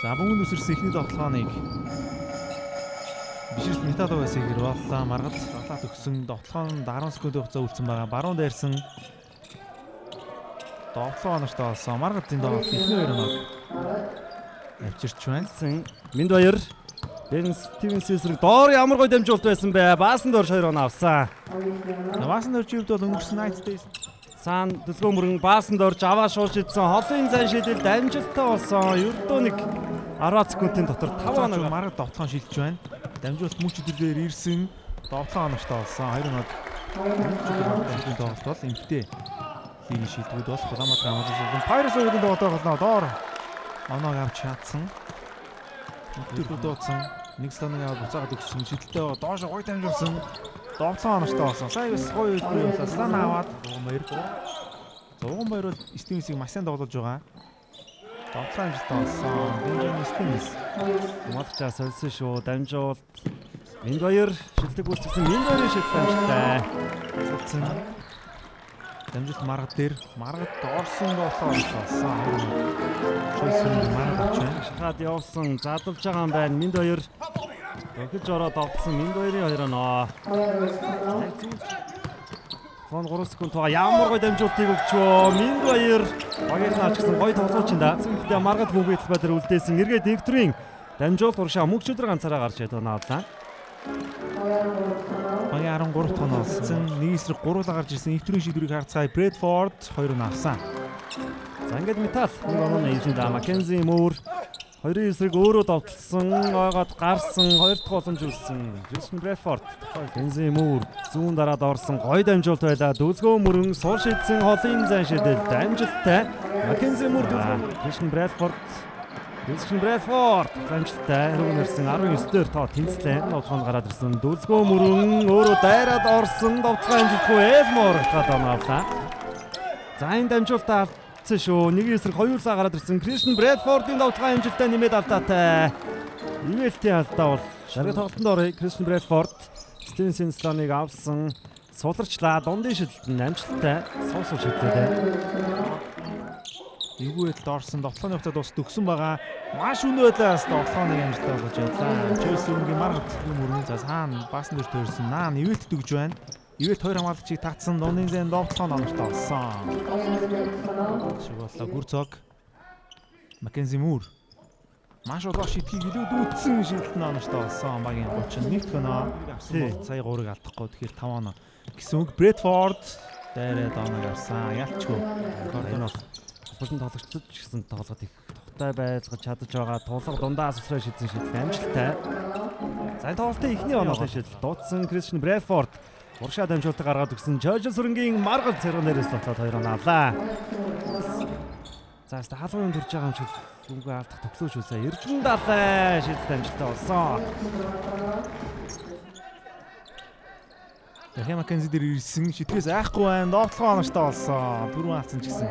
За мөн үсэрсэн ихний тоглоомыг бишрэл металогоос игэр боллоо. Маргад далаад өгсөн тоглоом 10 секунд хугацаа үлдсэн байгаа. Баруун дээрсэн тоглоом оноштой болсон. Маргадын тоглолт ихний 2 оног авчирч байна. Минд баяр. Бен Стивенс эсрэг доор ямар гоё дамжуулт байсан бэ? Баасан доор 2 оноо авсан. Баасан доор живд бол өнгөрсөн Найтс Цаан дэлгөө мөрөн баасан доор аваа шууж идсэн. Холын зан шидэл дамжуултаа болсон. Ердөө нэг 10 секундын дотор 5 оноо маргад тоглоом шилжиж байна. Дамжуулт мөч өдрөөр ирсэн. Тоглоом оноштой болсон. 2 оног дамжуулт тоглолт бол эмхтэй хийх шийдвүүд бол Улаанбаатар амжилттай. Пайрес үүдэн тоглолтоо доор оноог авч чадсан. Өдөр дуудсан. Нэг слоныг аваад буцаагаад өгсөн. Шидэлтэй доош гоё дамжуулсан. Тоглоом оноштой болсон. Сая бас гоё үгүй болоо. Слон аваад Зурган баяр бол Стивенсийг маш сайн тоглож байгаа. Тоглоом амжилттай болсон. Бенжамин Стивенс Матчаа солисон шүү. Дамжуулт Минд баяр шилдэг үүсгэсэн. Минд баярын шилдэг амжилттай. Дамжуулт маргад дээр маргад орсон болохоор болсон. Шойсон маргад авч байна. Шахаад явсан. Задалж байгаа юм байна. Минд баяр догж ороод тоглосон. Минд баярын 2 оноо. Хон 3 секунд туга ямар гоё дамжуултыг өгчөө. Минд баяр багийг наач гэсэн гоё тоглооч юм да. Гэхдээ маргад бүгд бадар үлдээсэн. Эргээд Викторийн дамжуулт урагшаа мөнгө өдөр ганцаараа гарч ядуу наавлаа. Багийн 13 тоноо олсон. Нэг эсрэг 3-аар гарч ирсэн. Викторийн шийдвэрийг харцгаая. Брэдфорд 2 оноо авсан. За ингээд метал нэг оноо эзэн да. Маккензи Муур 2 эсрэг өөрөө довтлсон. Ойгоод гарсан 2 дахь боломж үлдсэн. Кристиан Брэдфорд Маккензи Муур зүүн дараад орсон гоё дамжуулт байлаа. Дүүлгөө мөрөн суул шидсэн холын зан шидэл дамжуулттай. Маккензи Муур Кристиан Брэдфорд дамжуулттай өргөнөрсөн 19 дээр тоо тэнцлээ. Нотгонд гараад ирсэн. Дүүлгөө мөрөн өөрөө дайраад орсон. Довтлоо амжилтгүй Элмор гадаа навлаа. За энэ дамжуултаа шүү. Нэг эсрэг 2-саа гараад ирсэн. Кристиан Брэдфордын довтлоо амжилттай нэмээд алдаатай. Ивэлтийн алдаа бол шаргал тоглолтод орё. Кристиан Брэдфорд Стивенсийн слоныг авсан. Суларчлаа. Дундын шидэлтэн амжилттай. Суусуу шидлээ. Эвгүй байдалд орсон тоглооны хугацаа дуусд өгсөн байгаа. Маш өнөө байдлаас тоглооны амжилттай болж байлаа. Чойсүнгийн маргад мөрөн за хаана баасан дээр төрсөн. Наан ивэлт дүгж байна. Ивэлт 2 хамгаалагчийг татсан. Дундын зэн тоглоом оноштой болсон. Шиг боллоо гүр цог. Маккензи Муур маш удаа шидхийг илүү дүүцсэн шидэлтэн оноштой болсон. Багийн 31 тоноо авсан бол сая 3-ыг алдахгүй. Тэгэхээр 5 оноо гэсэн үг. Брэдфорд дээрээ дооноо авсан. Ялчгүй. Бүхэн тоглогчдод ч гэсэн тоглоод их тухтай байлгаж чадаж байгаа. Тулга дундаас өсрөө шидсэн шидэл амжилттай. За энэ тоглолтын эхний оноотой шидэл дуудсан Кристиан Брэдфорд урагшаа дамжуултыг гаргаад өгсөн. Жорж Сүрэнгийн маргал цэргнээрээс тоглоод 2 оноо авлаа. За хаалгын төрж байгаа юм шиг үгүй алдах төглөөж үсэ. Эржин далай шидэл амжилттай болсон. Дахин Маккензи дээр ирсэн шитгэс айхгүй байна. Довтлогоо оноштой болсон. Түрүүн авсан ч гэсэн.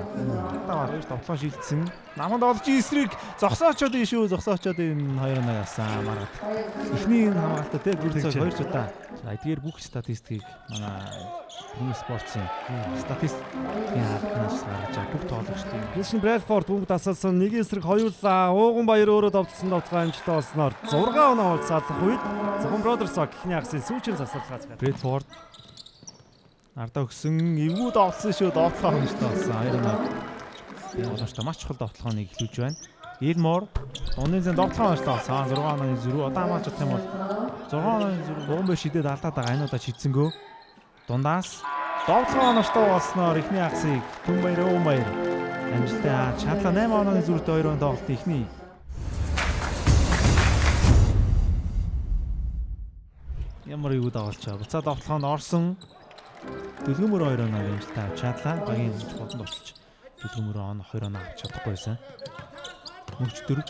Таваар хоёр довтлогоо шилжсэн. Наманд олж эсрэг зогсоочод шүү. Зогсоочод энэ 2 оноо авсан. Маргад. Эхний хамгаалалтаа те бүрцэг 2 удаа. За эдгээр бүх статистикийг манай спортын статистикийн хаалтнаас гаргаж байгаа бүх тоглогчдын. Кристиан Брэдфорд бүгд асалсан. Нэг эсрэг 2-лаа. Ууган баяр өөрөө довтлсон довтлогоо амжилттай болсноор 6 оноо олцаалах үед Зөвхөн Бродерсог ихний агсын сүүчийн засварлахаас Брэдфорд ардаа өгсөн эвгүй довтлсон шүү. Довтлоо оноштой болсон. 2 оноо. Боломжтой маш чухал довтлооны эхлүүлж байна. Элмор Унын зэн довтлоо оноштой болсон. 6 онооны зөрүү одоо хамгаалж чадах юм бол 6 онооны зөрүү Уумбэ шидэд алдаад байгаа. Энэ удаа шидсэнгөө. Дундаас довтлоо оноштой болсноор ихний агсыг Түн баяр Уумбаяр амжилттай чадлаа 8 онооны зөрүүтэй 2 оноо тоглолт ихний ямар юу дагалчаа. Буцаад довтлоонд орсон. Дэлгүүмөр 2 оноо амжилттай авч чадлаа. Багийн болон тусалж дэлгүүмөр 2 оноо авч чадахгүй байсан. Мөнч 4.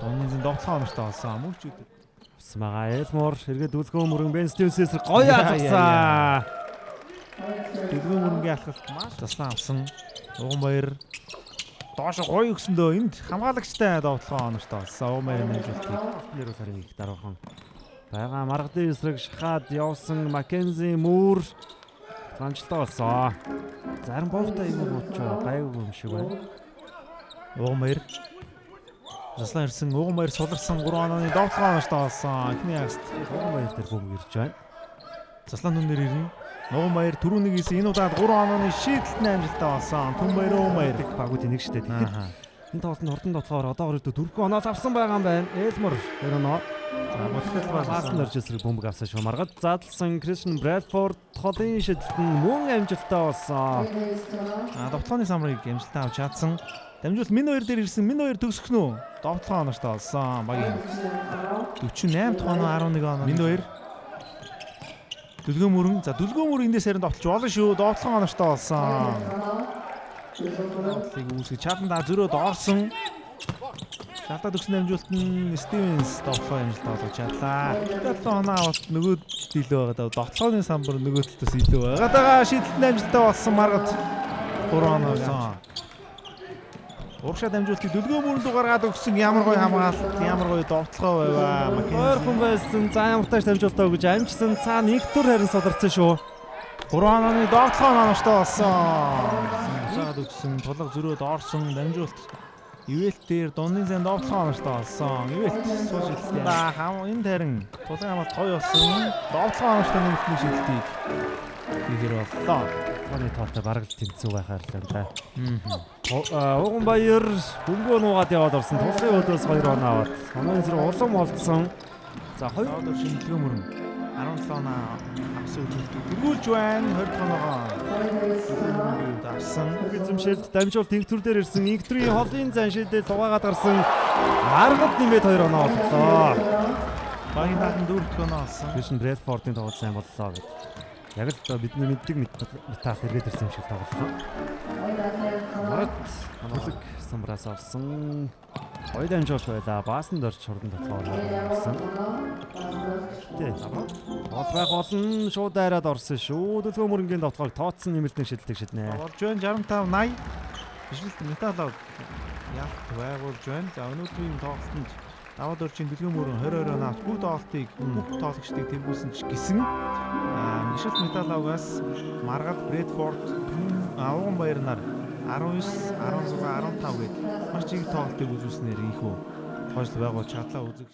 Унын довтлоо оноштой болсон. Мөнч 4. Смага Элмор эргээд үлгөө мөрөн Бен Стивенс гоё алгасан. Дэлгүүр мөрөнгийн алхалт маш таслан авсан. Уган баяр доош гоё өгсөндөө энд хамгаалагчтай довтлогоо оноштой болсон. Уган баяр нэмжүүлтийг нэр усарын их дараахан байгаа. Маргадын эсрэг шахаад явсан Маккензи Муур амжилттай болсон. Зарим боогтой юм уу ч гайгүй юм шиг байна. Уган баяр Заслан ирсэн Уган баяр суларсан 3 онооны довтлогоо оноош тоолсон. Эхний ягаст Уган баяр дээр бөмбөг ирж байна. Заслан нүнээр ирнэ. Уган баяр түрүүнийг хийсэн энэ удаад 3 онооны шийдэлтний амжилттай болсон. Түн баяр Уган баяр Багуудын нэг штэ. Тэгэхээр энэ тоглолтод хурдан тоглохоор одоо өөрөдөө 4 оноо авсан байгаа юм байна. Элмор тэр оноо. За бодлол Баасан дөрж эсрэг бөмбөг авсан шүү. Маргад задлсан Кристиан Брэдфорд холын шидэлтэнд мөн амжилттай болсон. Довтлооны самрыг амжилттай авч чадсан. Дамжуулт минь хоёр дээр ирсэн. Минь хоёр төгсөх нь үү? Довтлогоо онооштой болсон. Багийн 48 дахь оноо 11 оноо. Минь хоёр Дүлгөө мөрөн. За дүлгөө мөрөн эндээс харин довтлж болно шүү. Довтлогоо онооштой болсон. Довтлыг үүсгэж чадандаа зөрөөд орсон. Шалтаа төгсөн дамжуулт нь Стивенс довтлогоо амжилттай олгож чадлаа. Довтлогоо оноо авалт нөгөө дийлөө байгаа. Довтлооны самбар нөгөө талаас илүү байгаа. Дагаа шийдэлтний амжилттай болсон Маргад 3 оноо олсон. Урагшаа дамжуултыг дүлгөө мөрөнд гаргаад өгсөн ямар гоё хамгаалалт, ямар гоё довтлогоо байваа. Ойрхон байсан. За ямар тааш дамжуултаа өгж амжсан. Цаа нэг түр харин суларсан шүү. 3 онооны довтлогоо онооштой болсон. Усаад өгсөн тулга зөрөөд орсон дамжуулт. Ивэлт дээр дундын зэн довтлогоо онооштой болсон. Ивэлт сул шилжсэн. Энэ тарин тулгын хамгаалт гоё болсон. Довтлогоо онооштой нэмэлтний шилжтийг хийгэр боллоо. Таны тоолтой бараг л тэнцүү байхаар л энэ. Уган баяр бөмбөг нуугаад яваад орсон. Тусын өдөөс 2 оноо аваад. Онооны зэрэг улам олдсон. За 2 одоо шинжилгээ мөрөн 17 оноо авсан үзүүлэлтийг дөрвүүлж байна. 20 оноогоо авсан. Эзэмшилд дамжуулт инх төр дээр ирсэн. Инх төрийн холын зан шилдэл дугаагаад гарсан. Маргад нэмээд 2 оноо оллоо. Багийн дахан 4 оноо олсон. Кристиан Брэдфордын тоглолт сайн боллоо гэдэг. Яг л бидний мэддэг метаал эргээд ирсэн юм шиг тоглолоо. Маргад бүлэг самбраас авсан. Хоёр дамжуулт байлаа. Баасан дорч хурдан тоглоом авсан. Гол байх олон шууд дайраад орсон шүү. Дүлгөө мөрөнгийн довтлогыг тооцсон нэмэлтний шидэлтийг шиднэ. Болж байна 65 80. Бишлэлт металлог ялт байгуулж байна. За өнөөдрийн тоглолтод даваад орчин дүлгөө мөрөн 22 оноо авч бүх тоглолтыг бүх тоглогчдыг тэргүүлсэн ч гэсэн бишлэлт металлогоос Маргад Брэдфорд Уган баяр нар 19 16 15 гээд маш их тоглолтыг үзүүлснээр ийхүү хойшлт байгуулж чадлаа үзэг